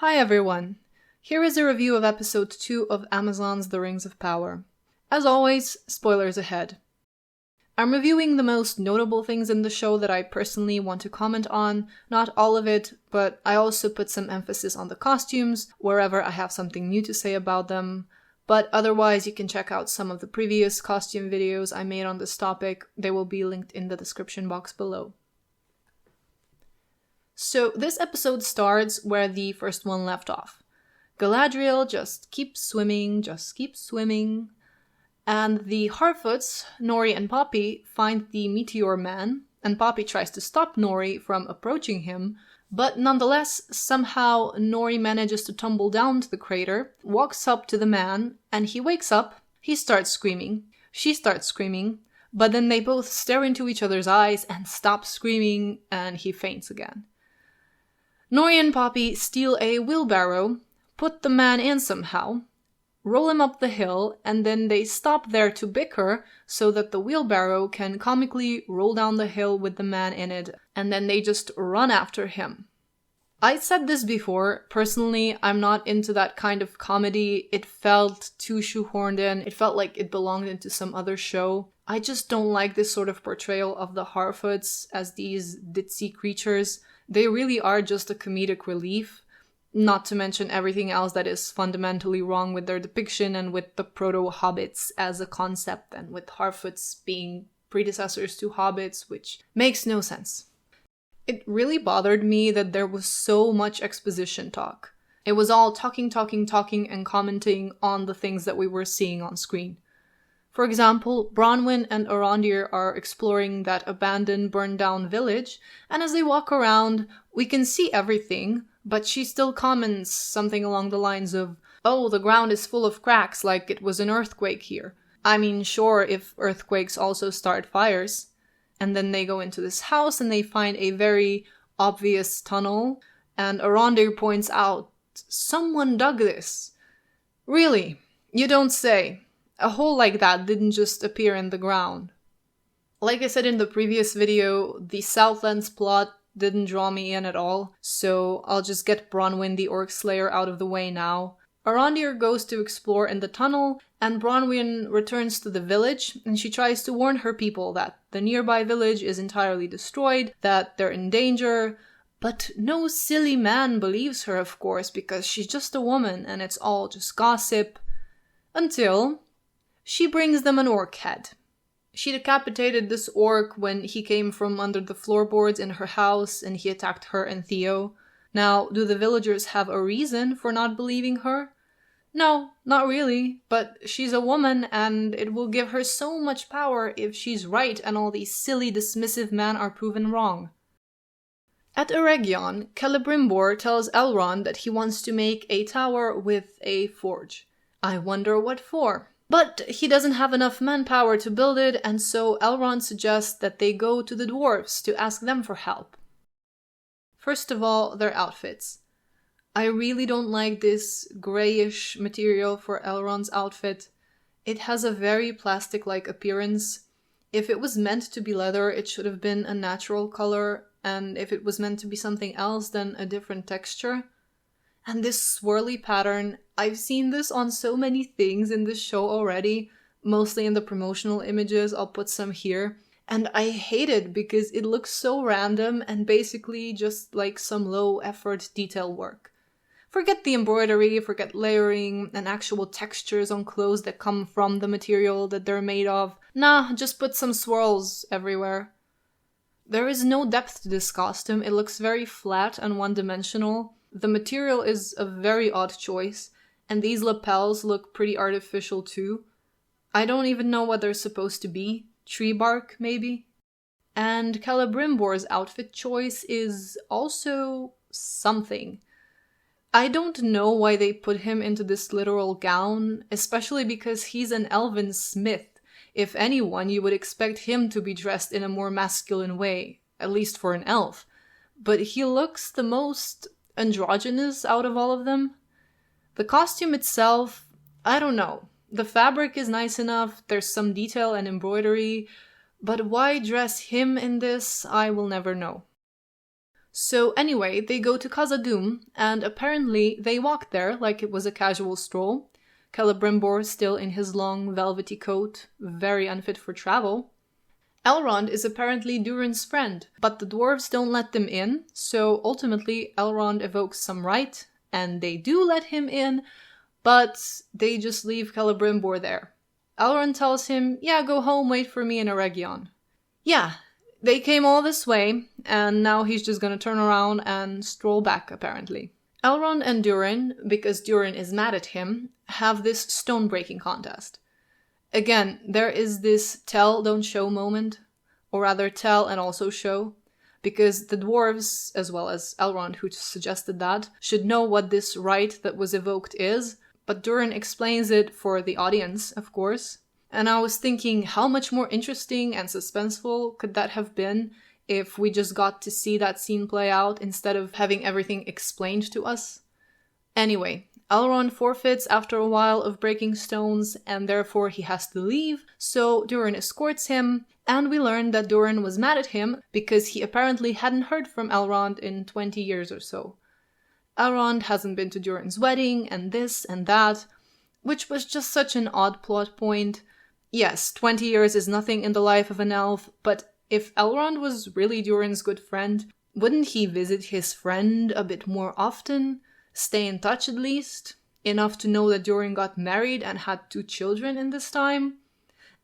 Hi everyone! Here is a review of episode 2 of Amazon's The Rings of Power. As always, spoilers ahead. I'm reviewing the most notable things in the show that I personally want to comment on, not all of it, but I also put some emphasis on the costumes, wherever I have something new to say about them. But otherwise, you can check out some of the previous costume videos I made on this topic. They will be linked in the description box below. So this episode starts where the first one left off. Galadriel just keeps swimming, and the Harfoots, Nori and Poppy, find the Meteor Man, and Poppy tries to stop Nori from approaching him, but nonetheless, somehow Nori manages to tumble down to the crater, walks up to the man, and he wakes up, he starts screaming, she starts screaming, but then they both stare into each other's eyes and stop screaming, and he faints again. Nori and Poppy steal a wheelbarrow, put the man in somehow, roll him up the hill, and then they stop there to bicker so that the wheelbarrow can comically roll down the hill with the man in it, and then they just run after him. I said this before, personally, I'm not into that kind of comedy. It felt too shoehorned in, it felt like it belonged into some other show. I just don't like this sort of portrayal of the Harfoots as these ditzy creatures. They really are just a comedic relief, not to mention everything else that is fundamentally wrong with their depiction and with the proto-hobbits as a concept, and with Harfoots being predecessors to hobbits, which makes no sense. It really bothered me that there was so much exposition talk. It was all talking and commenting on the things that we were seeing on screen. For example, Bronwyn and Elrond are exploring that abandoned, burned-down village, and as they walk around, we can see everything, but she still comments something along the lines of, "Oh, the ground is full of cracks, like it was an earthquake here." I mean, sure, if earthquakes also start fires. And then they go into this house and they find a very obvious tunnel, and Elrond points out, "Someone dug this." Really? You don't say. A hole like that didn't just appear in the ground. Like I said in the previous video, the Southlands plot didn't draw me in at all, so I'll just get Bronwyn the Orc Slayer out of the way now. Elrond goes to explore in the tunnel, and Bronwyn returns to the village, and she tries to warn her people that the nearby village is entirely destroyed, that they're in danger, but no silly man believes her, of course, because she's just a woman and it's all just gossip, until she brings them an orc head. She decapitated this orc when he came from under the floorboards in her house and he attacked her and Theo. Now, do the villagers have a reason for not believing her? No, not really, but she's a woman and it will give her so much power if she's right and all these silly dismissive men are proven wrong. At Eregion, Celebrimbor tells Elrond that he wants to make a tower with a forge. I wonder what for. But he doesn't have enough manpower to build it, and so Elrond suggests that they go to the dwarves to ask them for help. First of all, their outfits. I really don't like this grayish material for Elrond's outfit. It has a very plastic-like appearance. If it was meant to be leather, it should have been a natural color, and if it was meant to be something else, then a different texture. And this swirly pattern, I've seen this on so many things in this show already, mostly in the promotional images, I'll put some here, and I hate it because it looks so random and basically just like some low-effort detail work. Forget the embroidery, forget layering and actual textures on clothes that come from the material that they're made of. Nah, just put some swirls everywhere. There is no depth to this costume, it looks very flat and one-dimensional. The material is a very odd choice, and these lapels look pretty artificial too. I don't even know what they're supposed to be. Tree bark, maybe? And Celebrimbor's outfit choice is also something. I don't know why they put him into this literal gown, especially because he's an elven smith. If anyone, you would expect him to be dressed in a more masculine way, at least for an elf. But he looks the most androgynous out of all of them. The costume itself, I don't know. The fabric is nice enough, there's some detail and embroidery, but why dress him in this, I will never know. So anyway, they go to Khazad-dum, and apparently they walk there like it was a casual stroll. Celebrimbor still in his long velvety coat, very unfit for travel. Elrond is apparently Durin's friend, but the dwarves don't let them in, so ultimately Elrond evokes some right, and they do let him in, but they just leave Celebrimbor there. Elrond tells him, yeah, go home, wait for me in Eregion. Yeah, they came all this way, and now he's just gonna turn around and stroll back, apparently. Elrond and Durin, because Durin is mad at him, have this stone-breaking contest. Again, there is this tell, don't show moment, or rather tell and also show, because the dwarves, as well as Elrond, who suggested that, should know what this rite that was evoked is, but Durin explains it for the audience, of course. And I was thinking, how much more interesting and suspenseful could that have been if we just got to see that scene play out instead of having everything explained to us? Anyway, Elrond forfeits after a while of breaking stones, and therefore he has to leave, so Durin escorts him, and we learn that Durin was mad at him because he apparently hadn't heard from Elrond in 20 years or so. Elrond hasn't been to Durin's wedding, and this and that, which was just such an odd plot point. Yes, 20 years is nothing in the life of an elf, but if Elrond was really Durin's good friend, wouldn't he visit his friend a bit more often? Stay in touch at least? Enough to know that Durin got married and had 2 children in this time?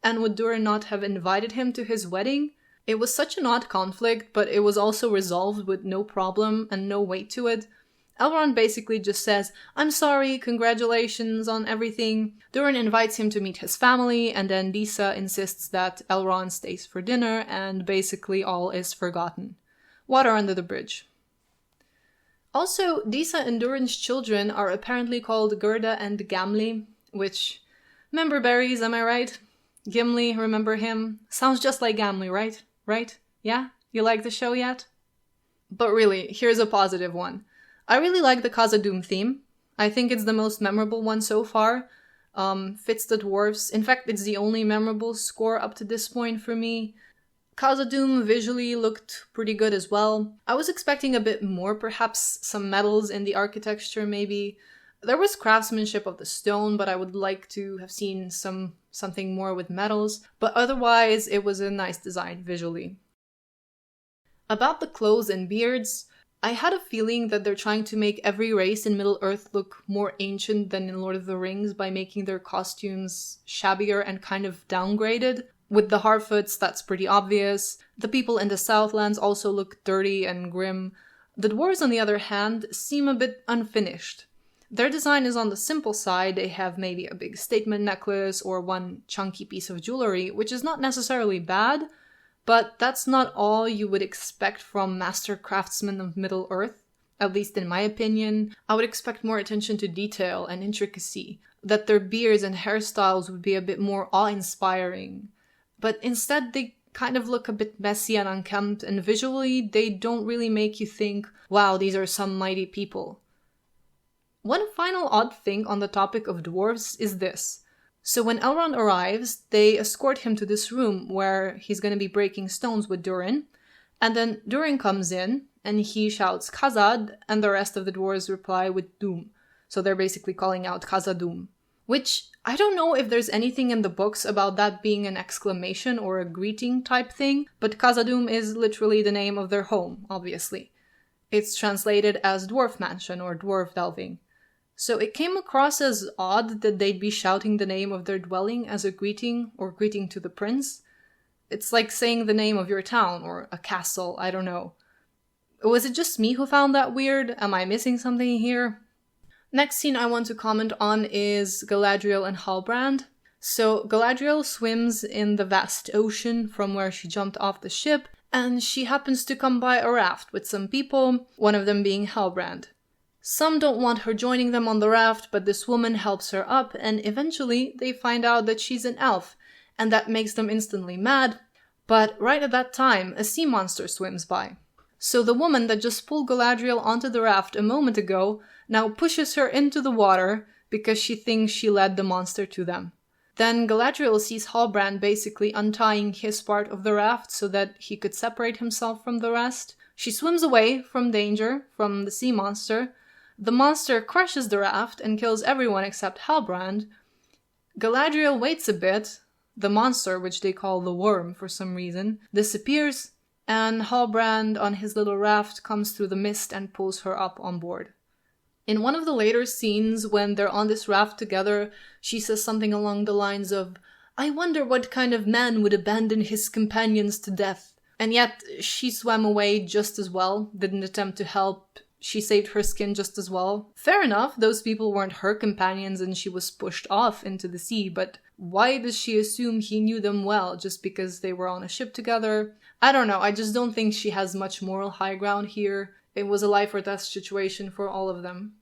And would Durin not have invited him to his wedding? It was such an odd conflict, but it was also resolved with no problem and no weight to it. Elrond basically just says, I'm sorry, congratulations on everything. Durin invites him to meet his family, and then Disa insists that Elrond stays for dinner, and basically all is forgotten. Water under the bridge. Also, Disa and Durin's children are apparently called Gerda and Gamli, which... Remember berries, am I right? Gimli, remember him? Sounds just like Gamli, right? Right? Yeah? You like the show yet? But really, here's a positive one. I really like the Khazad-dum theme. I think it's the most memorable one so far. Fits the dwarves. In fact, it's the only memorable score up to this point for me. Khazad-dum visually looked pretty good as well. I was expecting a bit more, perhaps some metals in the architecture maybe. There was craftsmanship of the stone, but I would like to have seen something more with metals. But otherwise, it was a nice design visually. About the clothes and beards, I had a feeling that they're trying to make every race in Middle-earth look more ancient than in Lord of the Rings by making their costumes shabbier and kind of downgraded. With the Harfoots, that's pretty obvious. The people in the Southlands also look dirty and grim. The dwarves, on the other hand, seem a bit unfinished. Their design is on the simple side. They have maybe a big statement necklace or one chunky piece of jewelry, which is not necessarily bad, but that's not all you would expect from master craftsmen of Middle-earth. At least in my opinion, I would expect more attention to detail and intricacy, that their beards and hairstyles would be a bit more awe-inspiring. But instead they kind of look a bit messy and unkempt, and visually they don't really make you think, wow, these are some mighty people. One final odd thing on the topic of dwarves is this. So when Elrond arrives, they escort him to this room where he's going to be breaking stones with Durin, and then Durin comes in and he shouts Khazad, and the rest of the dwarves reply with Dum. So they're basically calling out Khazad-dum. Which, I don't know if there's anything in the books about that being an exclamation or a greeting type thing, but Khazad-dum is literally the name of their home, obviously. It's translated as dwarf mansion or dwarf delving. So it came across as odd that they'd be shouting the name of their dwelling as a greeting or greeting to the prince. It's like saying the name of your town or a castle, I don't know. Was it just me who found that weird? Am I missing something here? Next scene I want to comment on is Galadriel and Halbrand. So Galadriel swims in the vast ocean from where she jumped off the ship, and she happens to come by a raft with some people, one of them being Halbrand. Some don't want her joining them on the raft, but this woman helps her up, and eventually they find out that she's an elf, and that makes them instantly mad. But right at that time, a sea monster swims by. So the woman that just pulled Galadriel onto the raft a moment ago now pushes her into the water because she thinks she led the monster to them. Then Galadriel sees Halbrand basically untying his part of the raft so that he could separate himself from the rest, She swims away from danger, from the sea monster. The monster crushes the raft and kills everyone except Halbrand. Galadriel waits a bit. The monster, which they call the worm for some reason, disappears, and Halbrand on his little raft comes through the mist and pulls her up on board. In one of the later scenes, when they're on this raft together, she says something along the lines of, "I wonder what kind of man would abandon his companions to death." And yet, she swam away just as well, didn't attempt to help, she saved her skin just as well. Fair enough, those people weren't her companions and she was pushed off into the sea, but why does she assume he knew them well just because they were on a ship together? I don't know, I just don't think she has much moral high ground here. It was a life or death situation for all of them.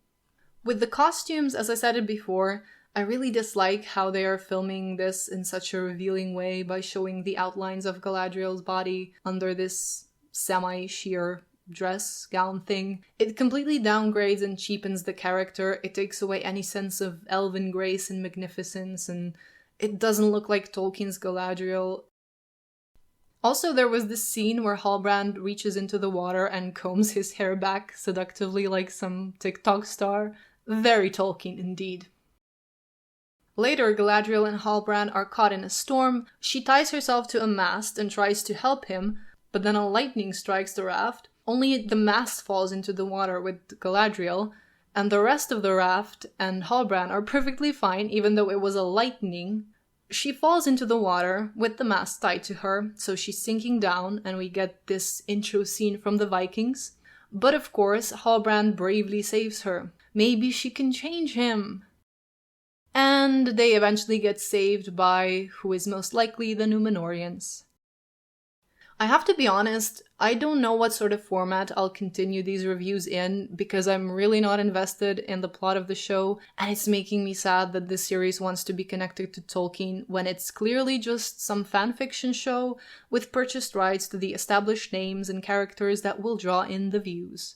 With the costumes, as I said it before, I really dislike how they are filming this in such a revealing way by showing the outlines of Galadriel's body under this semi-sheer dress, gown thing. It completely downgrades and cheapens the character, it takes away any sense of elven grace and magnificence, and it doesn't look like Tolkien's Galadriel. Also, there was this scene where Halbrand reaches into the water and combs his hair back seductively like some TikTok star. Very Tolkien indeed. Later, Galadriel and Halbrand are caught in a storm. She ties herself to a mast and tries to help him, but then a lightning strikes the raft. Only the mast falls into the water with Galadriel, and the rest of the raft and Halbrand are perfectly fine, even though it was a lightning. She falls into the water with the mast tied to her, so she's sinking down, and we get this intro scene from the Vikings. But of course, Halbrand bravely saves her. Maybe she can change him. And they eventually get saved by who is most likely the Númenóreans. I have to be honest, I don't know what sort of format I'll continue these reviews in because I'm really not invested in the plot of the show, and it's making me sad that this series wants to be connected to Tolkien when it's clearly just some fanfiction show with purchased rights to the established names and characters that will draw in the views.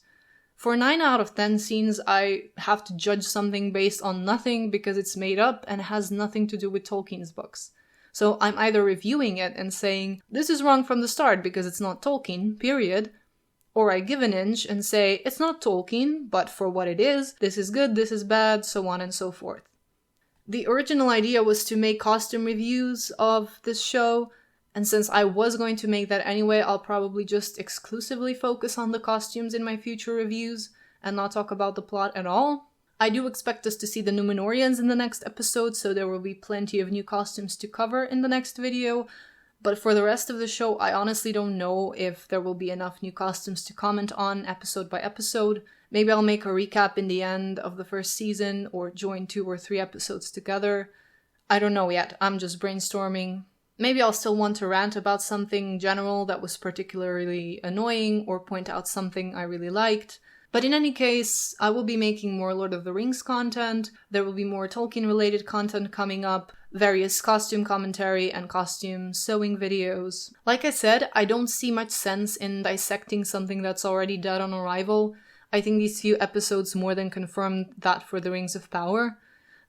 For 9 out of 10 scenes, I have to judge something based on nothing because it's made up and has nothing to do with Tolkien's books. So I'm either reviewing it and saying, this is wrong from the start because it's not Tolkien, period, or I give an inch and say, it's not Tolkien, but for what it is, this is good, this is bad, so on and so forth. The original idea was to make costume reviews of this show, and since I was going to make that anyway, I'll probably just exclusively focus on the costumes in my future reviews and not talk about the plot at all. I do expect us to see the Númenóreans in the next episode, so there will be plenty of new costumes to cover in the next video, but for the rest of the show, I honestly don't know if there will be enough new costumes to comment on episode by episode. Maybe I'll make a recap in the end of the first season, or join 2 or 3 episodes together. I don't know yet, I'm just brainstorming. Maybe I'll still want to rant about something general that was particularly annoying, or point out something I really liked. But in any case, I will be making more Lord of the Rings content, there will be more Tolkien-related content coming up, various costume commentary and costume sewing videos. Like I said, I don't see much sense in dissecting something that's already dead on arrival. I think these few episodes more than confirmed that for the Rings of Power.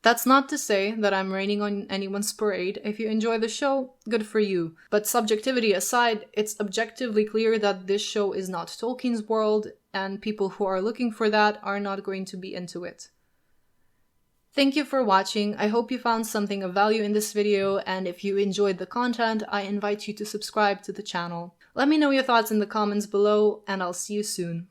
That's not to say that I'm raining on anyone's parade. If you enjoy the show, good for you. But subjectivity aside, it's objectively clear that this show is not Tolkien's world, and people who are looking for that are not going to be into it. Thank you for watching. I hope you found something of value in this video, and if you enjoyed the content, I invite you to subscribe to the channel. Let me know your thoughts in the comments below, and I'll see you soon.